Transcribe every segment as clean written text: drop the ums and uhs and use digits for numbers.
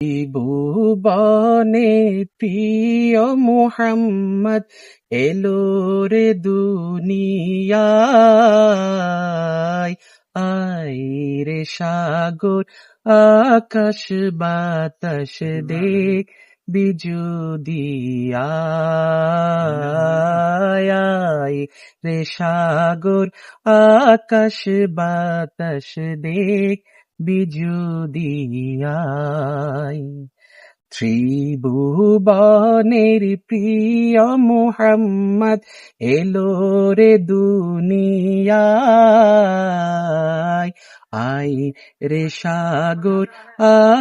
ভুবনে প্রিয় মুহাম্মদ এলো রে দুনিয়ায়, আয় রে সাগর আকাশ বাতাস দেখ বিজুদিয়ায়, আয় রে সাগর আকাশ বাতাস দেখ বিজুদিয়ায়। ত্রিভুবনের প্রিয় মুহাম্মদ এলো রে দুনিয়ায়, আয় রে সাগর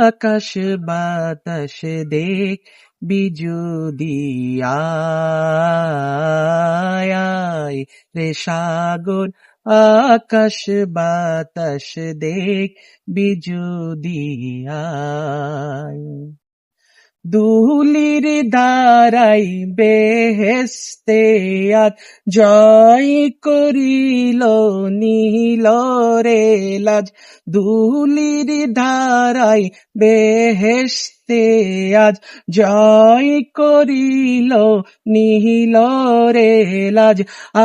আকাশ বাতাস দেখ বিজুদিয়ায়, আয় রে সাগর আকাশ বাতাস দেখ বিজুদিয়ায়। ধুলির দ্বারাই বেহেশতে আজ জয় করিল নীল রে লাজ, ধুলির ধারাই বেহেশতে আজ জয় করিল নীল রে লাজ।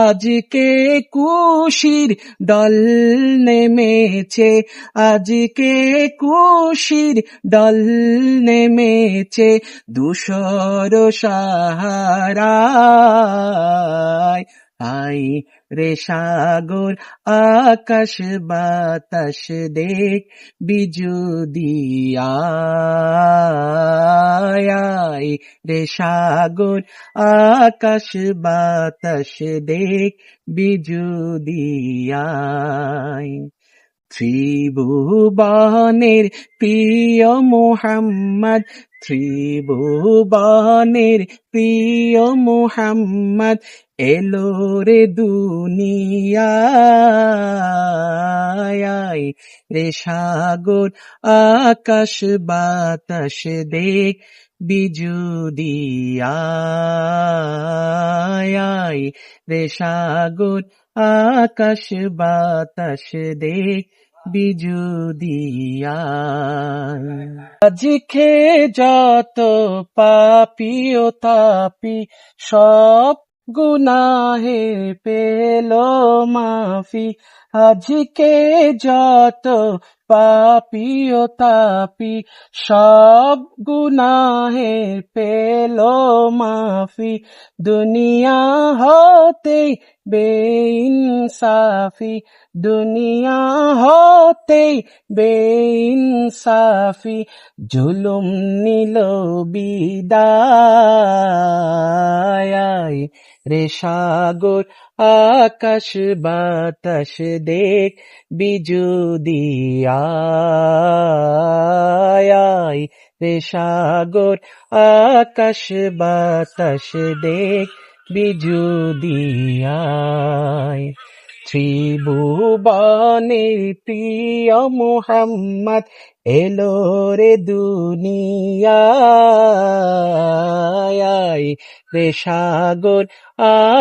আজকে খুশির দল নেমেছে, আজকে খুশির দল নেমেছে ধূসর সাহারায়, আয় রে সাগর আকাশ বাতাস দেখ বিজুদিয়ায়, আয় রে সাগর আকাশ বাতাস দেখ বিজুদিয়ায়। ত্রিভুবনের প্রিয় মুহাম্মদ, ত্রিভুবনের প্রিয় মুহাম্মদ এলো রে দুনিয়ায়, আয় রে সাগর আকাশ বাতাস দেখ বিজুদিয়ায়, আয় রে সাগর আকাশ বাতাস দেখ বিজুদিয়ায়। আজকে যত পাপী ও তাপী সব গুনাহের পেল মাফি, আজকে যত পাপী ও তাপী সব গুনাহের পেল মাফি। দুনিয়া হতে বেইনসাফি, দুনিয়া হতে বেইনসাফি জুলুম নিল বিদায়, আয় রে সাগর আকাশ বাতাস দেখ বিজুদিয়ায়, আয় রে সাগর আকাশ বাতাস দেখ বিজুদিয়ায়। ত্রিভুবনের প্রিয় মুহাম্মদ এলো রে দুনিয়ায়, আয় রে সাগর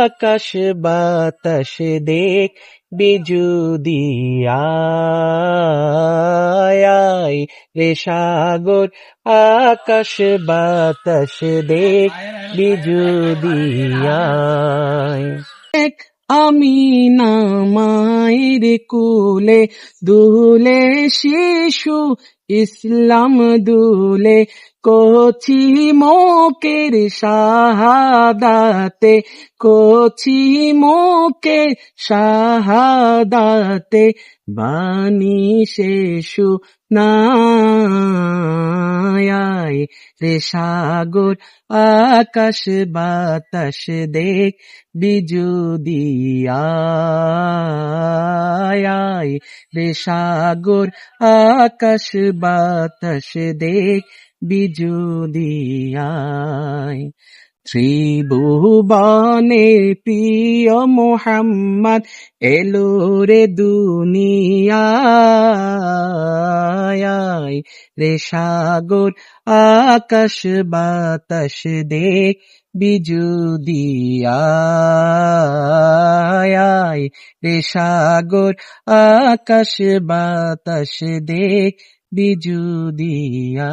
আকাশ বাতাস দেখ বিজুদিয়ায়, আয় রে সাগর আকাশ বাতাস দেখ বিজুদিয়ায়। আমিনা মায়ের কুলে দুলে শিশু ইসলাম দুলে, কচি মোকের শাহাদাতে, কচি মোকের শাহাদাতে বাণী শেষু নাই, আয় রে সাগর আকাশ বাতাস দেখ বিজুদিয়ায়, আয় রে সাগর আকাশ বাতাস দেখ বিজুদিয়ায়। ত্রিভুবনের প্রিয় মুহাম্মদ এলো রে দুনিয়ায়, আয় রে সাগর আকাশ বাতাস দেখ বিজুদিয়ায়, আয় রে সাগর আকাশ বাতাস দেখ বিজুদিয়ায়।